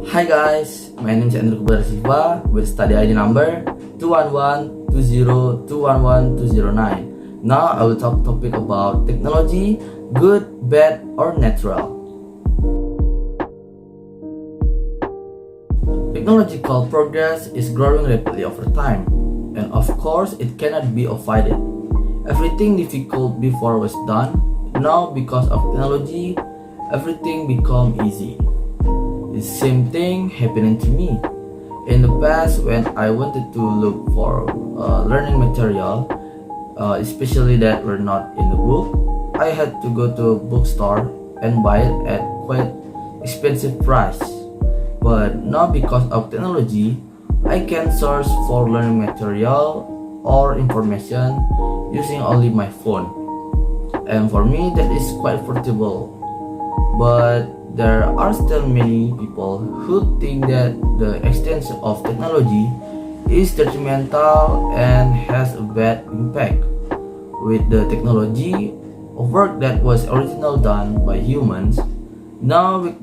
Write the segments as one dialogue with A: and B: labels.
A: Hi guys, my name is Endrycho Silva with study ID number 21120211209. Now I will talk topic about technology, good, bad, or natural. Technological progress is growing rapidly over time, and of course it cannot be avoided. Everything difficult before was done. Now because of technology, everything become easy. The same thing happening to me. In the past, when I wanted to look for learning material, especially that were not in the book, I had to go to a bookstore and buy it at quite expensive price. But now because of technology, I can search for learning material or information using only my phone. And for me, that is quite affordable. But there are still many people who think that the extension of technology is detrimental and has a bad impact. With the technology, work that was originally done by humans, now with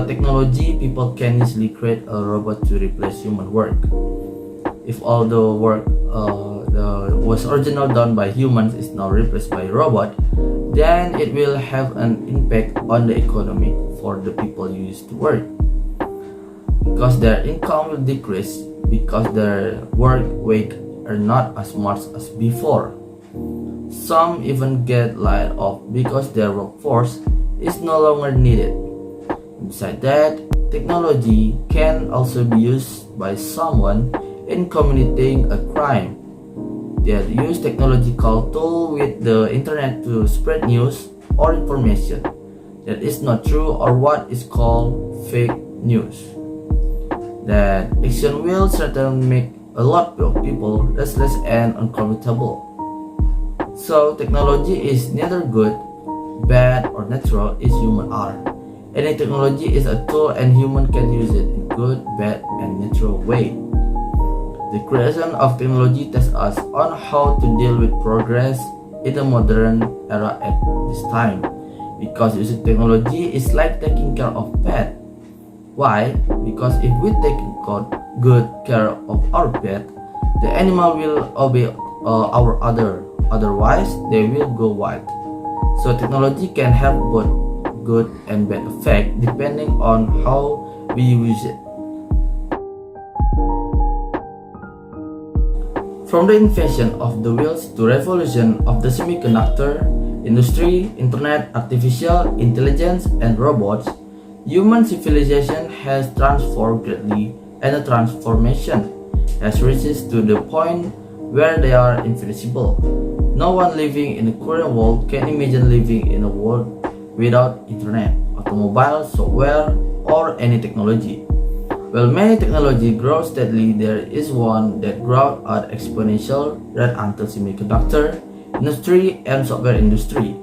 A: technology, people can easily create a robot to replace human work. If all the work was originally done by humans is now replaced by a robot, then it will have an impact on the economy for the people who used to work, because their income will decrease because their work week are not as much as before. Some even get laid off because their workforce is no longer needed. Besides that, technology can also be used by someone in committing a crime. They use technological tool with the internet to spread news or information that is not true, or what is called fake news. That action will certainly make a lot of people restless and uncomfortable. So technology is neither good, bad, or natural as human are. Any technology is a tool and human can use it in good, bad, and natural way. The creation of technology tests us on how to deal with progress in the modern era at this time. Because using technology is like taking care of pet. Why? Because if we take good care of our pet, the animal will obey our order. Otherwise, they will go wild. So technology can have both good and bad effect depending on how we use it. From the invention of the wheels to revolution of the semiconductor industry, internet, artificial intelligence, and robots, human civilization has transformed greatly, and the transformation has reached to the point where they are invincible. No one living in the current world can imagine living in a world without internet, automobile, software, or any technology. While many technology grows steadily, there is one that grows at exponential rate until semiconductor industry and software industry.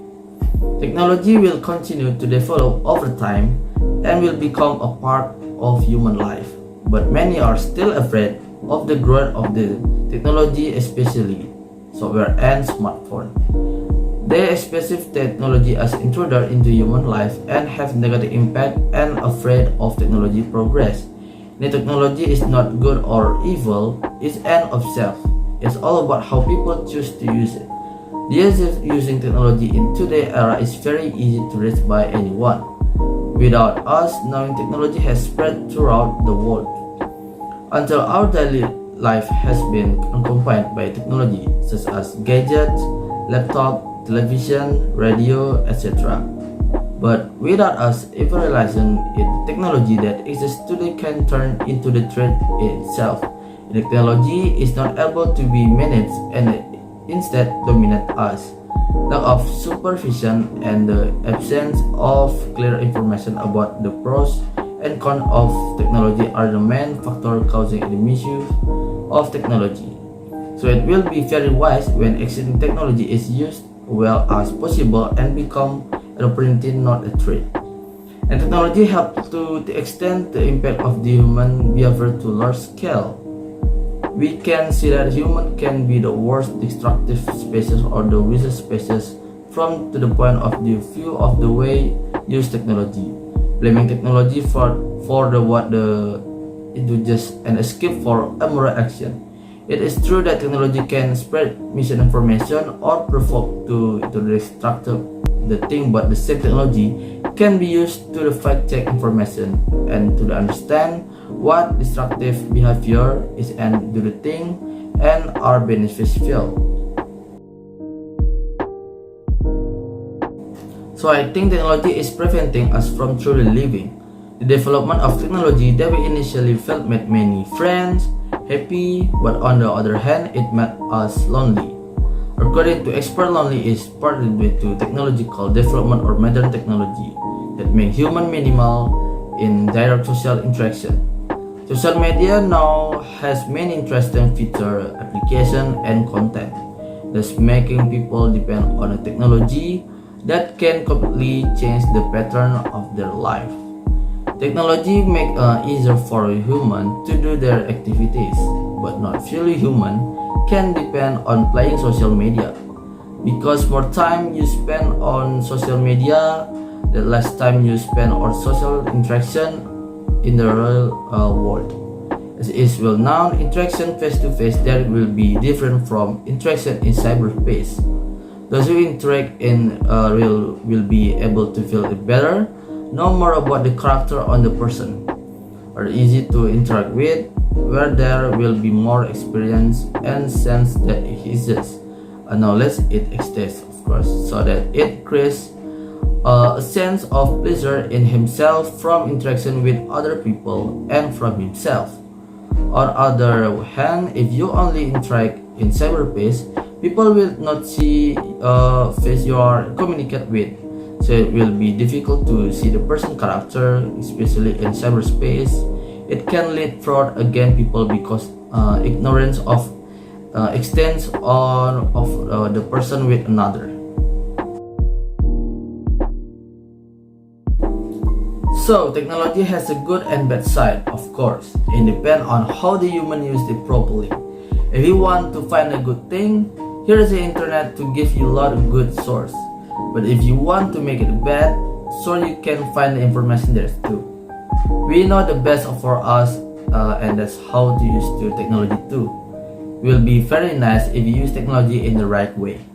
A: Technology will continue to develop over time and will become a part of human life. But many are still afraid of the growth of the technology, especially software and smartphone. They expect technology as intruded into human life and have negative impact and afraid of technology progress. The technology is not good or evil, it's end of self. It's all about how people choose to use it. The using technology in today's era is very easy to reach by anyone. Without us knowing, technology has spread throughout the world until our daily life has been accompanied by technology such as gadgets, laptop, television, radio, etc. But without us even realizing it, the technology that exists today can turn into the threat itself. The technology is not able to be managed and instead dominate us. Lack of supervision and the absence of clear information about the pros and cons of technology are the main factor causing the misuse of technology. So it will be very wise when existing technology is used well as possible and become an opportunity, not a threat. And technology helps to extend the impact of the human behavior to large scale. We can see that human can be the worst destructive species or the wisest species to the point of view of the way use technology. Blaming technology for for the it do just an escape for immoral action. It is true that technology can spread misinformation or provoke to destructive the thing, but the same technology can be used to fact check information and to understand what destructive behavior is and do the thing and are beneficial. So I think technology is preventing us from truly living. The development of technology that we initially felt made many friends happy, but on the other hand, it made us lonely. According to expert, lonely is partly due to technological development or modern technology that make human minimal in direct social interaction. Social media now has many interesting feature, application, and content, thus making people depend on a technology that can completely change the pattern of their life. Technology make easier for a human to do their activities, but not fully human can depend on playing social media. Because more time you spend on social media, the less time you spend on social interaction in the real world. As is well known, interaction face to face there will be different from interaction in cyberspace. Those who interact in real will be able to feel it better, know more about the character on the person, are easy to interact with, where there will be more experience and sense that it exists, a knowledge it exists, of course, so that it creates a sense of pleasure in himself from interaction with other people and from himself. On other hand, if you only interact in cyberspace, people will not see face you are communicate with, so it will be difficult to see the person character, especially in cyberspace. It can lead fraud against people because ignorance of extents on of the person with another. So technology has a good and bad side, of course. It depends on how the human use it properly. If you want to find a good thing, here is the internet to give you a lot of good source. But if you want to make it bad, so you can find the information there too. We know the best for us, and that's how to use the technology too. It will be very nice if you use technology in the right way.